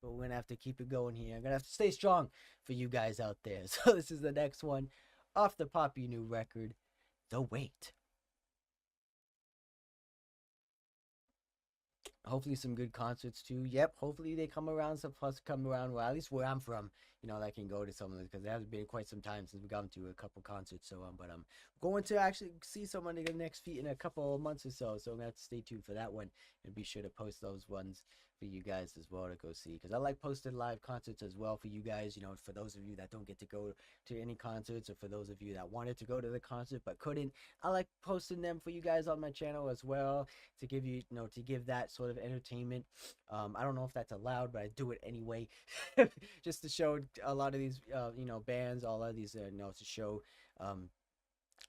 but we're gonna have to keep it going here. I'm gonna have to stay strong for you guys out there. So this is the next one off the Poppy new record, The Wait. Hopefully some good concerts too. Yep, hopefully they come around. Some plus come around. Well, at least where I'm from, you know, that I can go to some of them, because it has been quite some time since we've gone to a couple concerts. So but I'm going to actually see someone in the next few in a couple of months or so. So I'm gonna have to stay tuned for that one and be sure to post those ones for you guys as well to go see, because I like posting live concerts as well for you guys. You know, for those of you that don't get to go to any concerts, or for those of you that wanted to go to the concert but couldn't, I like posting them for you guys on my channel as well, to give you, you know, to give that sort of entertainment. I don't know if that's allowed, but I do it anyway, just to show a lot of these you know, bands, all of these you know, to show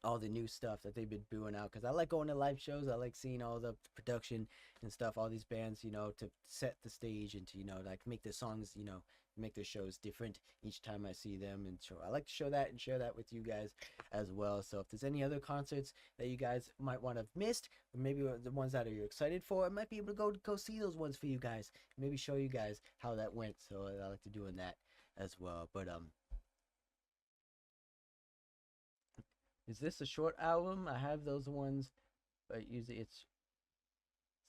all the new stuff that they've been doing out, because I like going to live shows. I like seeing all the production and stuff, all these bands, you know, to set the stage and to, you know, like make the songs, you know, make their shows different each time I see them. And so I like to show that and share that with you guys as well. So if there's any other concerts that you guys might want to have missed, or maybe the ones that you're excited for, I might be able to go see those ones for you guys, maybe show you guys how that went. So I like to doing that as well. But is this a short album? I have those ones, but usually it's...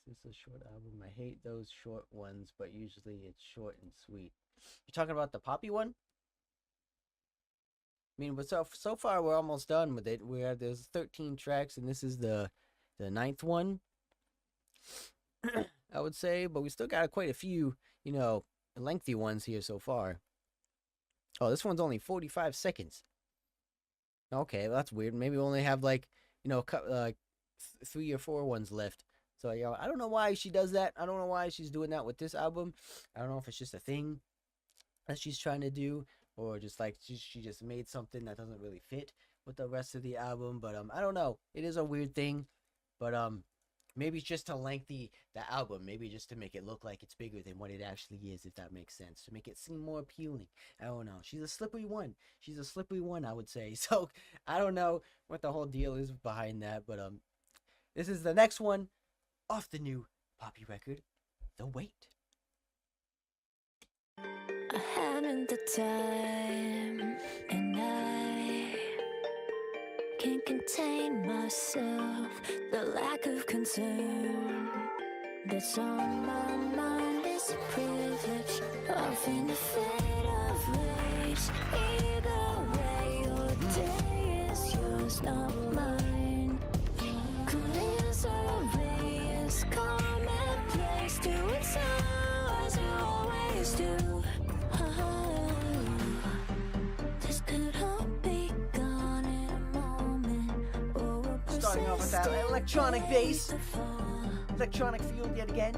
Is this a short album? I hate those short ones, but usually it's short and sweet. You're talking about the Poppy one? I mean, but so far we're almost done with it. There's 13 tracks, and this is the 9th one, I would say. But we still got quite a few, you know, lengthy ones here so far. Oh, this one's only 45 seconds. Okay, well, that's weird. Maybe we only have, like, you know, 3 or 4 ones left. So, you know, I don't know why she does that. I don't know why she's doing that with this album. I don't know if it's just a thing that she's trying to do, or just like she just made something that doesn't really fit with the rest of the album. But I don't know. It is a weird thing. But maybe it's just to lengthen the album. Maybe just to make it look like it's bigger than what it actually is, if that makes sense. To make it seem more appealing. I don't know. She's a slippery one. She's a slippery one, I would say. So I don't know what the whole deal is behind that. But this is the next one off the new Poppy record, The Wait. I haven't the time, and I can't contain myself. The lack of concern that's on my mind is a privilege. Often the fate of rage. Either way, your day is yours, not mine. Clears erase, commonplace. Do it so as you always do. This could all be gone in a moment. Starting off with that electronic bass, electronic field yet again.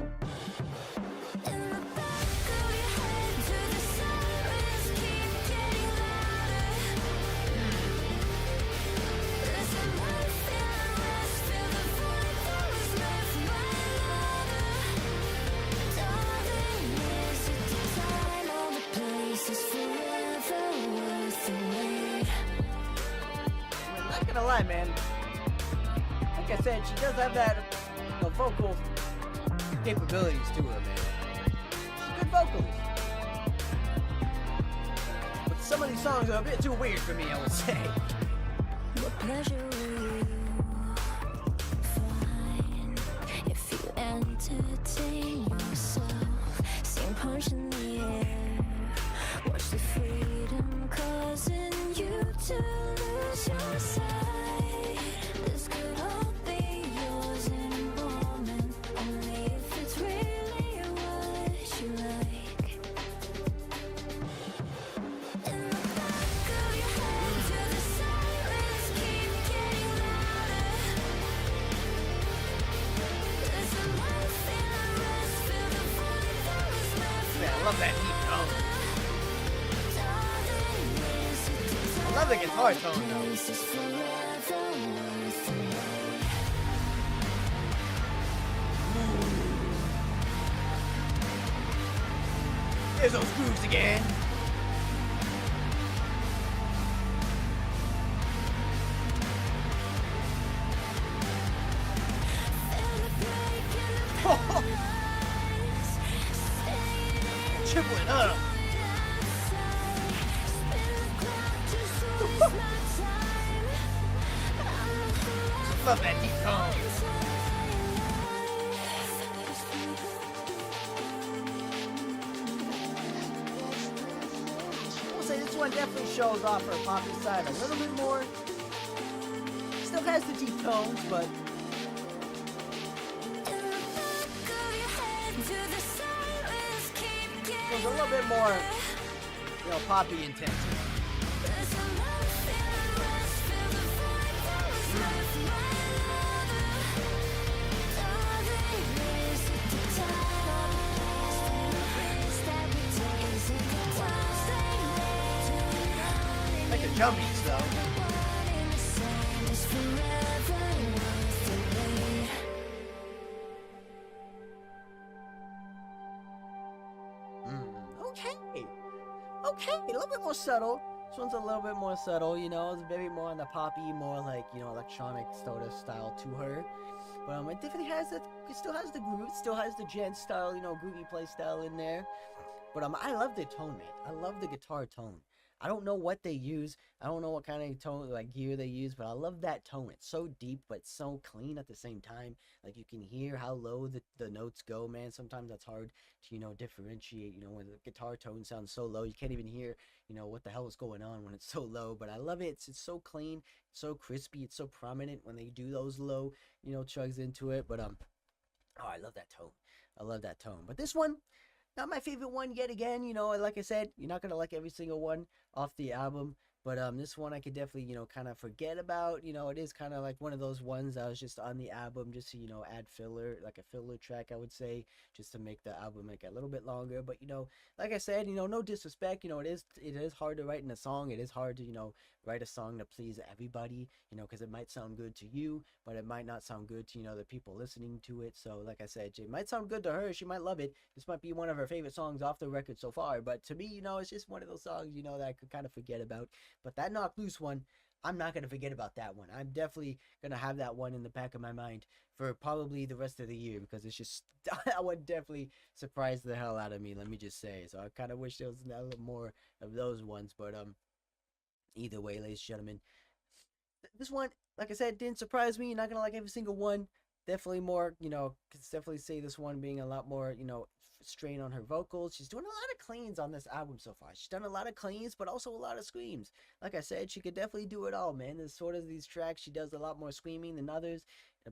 Not gonna lie, man. Like I said, she does have that vocal capabilities to her, man. She's a good vocalist. But some of these songs are a bit too weird for me, I would say. What pleasure will you find if you entertain yourself? Same punch in the air. Watch the freedom causing you to lose your sight. This could all be yours in a moment, only if it's really what you like. In the back of your head, to the silence keep getting louder. There's a life in the rest, feel the void that was left. Man, I love that deep tone. I love the guitar tone, though. There's those grooves again. triple it up. Love that deep tone. I'll say this one definitely shows off her poppy side a little bit more. Still has the deep tones, but there's a little bit more, you know, poppy intensity. Like the jump beats though. Okay, a little bit more subtle. This one's a little bit more subtle, you know, it's very more on the poppy, more like, you know, electronic sort of style to her. But it definitely has it still has the groove, still has the gent style, you know, groovy play style in there. But I love the tone, man. I love the guitar tone. I don't know what they use. I don't know what kind of tone, like gear they use, but I love that tone. It's so deep, but so clean at the same time. Like you can hear how low the notes go, man. Sometimes that's hard to, you know, differentiate. You know, when the guitar tone sounds so low, you can't even hear, you know, what the hell is going on when it's so low. But I love it. It's so clean, it's so crispy, it's so prominent when they do those low, you know, chugs into it. But oh, I love that tone. I love that tone. But this one, not my favorite one yet again. You know, like I said, you're not gonna like every single one off the album, but this one I could definitely, you know, kind of forget about. You know, it is kind of like one of those ones that was just on the album just to, you know, add filler, like a filler track, I would say, just to make the album make it a little bit longer. But you know, like I said, you know, no disrespect, you know, it is hard to write in a song. It is hard to, you know, write a song to please everybody, you know, because it might sound good to you, but it might not sound good to, you know, the people listening to it. So like I said, it might sound good to her, she might love it, this might be one of her favorite songs off the record so far, but to me, you know, it's just one of those songs, you know, that I could kind of forget about. But that Knock Loose one, I'm not going to forget about that one. I'm definitely going to have that one in the back of my mind for probably the rest of the year, because it's just, that one definitely surprised the hell out of me, let me just say. So I kind of wish there was a little more of those ones, but either way, ladies and gentlemen, this one, like I said, didn't surprise me. You're not gonna like every single one. Definitely more, you know, could definitely say this one being a lot more, you know, strain on her vocals. She's doing a lot of cleans on this album so far. She's done a lot of cleans, but also a lot of screams. Like I said, she could definitely do it all, man. There's sort of these tracks, she does a lot more screaming than others.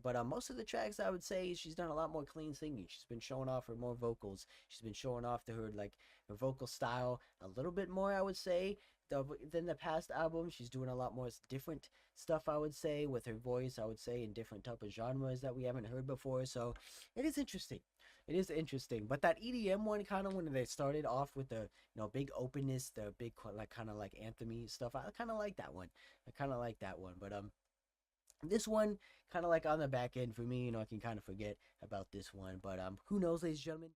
But most of the tracks, I would say, she's done a lot more clean singing. She's been showing off her more vocals. She's been showing off to her, like, her vocal style a little bit more, I would say, than the past album. She's doing a lot more different stuff, I would say, with her voice, I would say, in different type of genres that we haven't heard before. So it is interesting. It is interesting. But that EDM one, kind of when they started off with the, you know, big openness, the big like kind of like anthemy stuff, I kind of like that one. I kind of like that one. But this one kind of like on the back end for me, you know, I can kind of forget about this one. But who knows, ladies and gentlemen.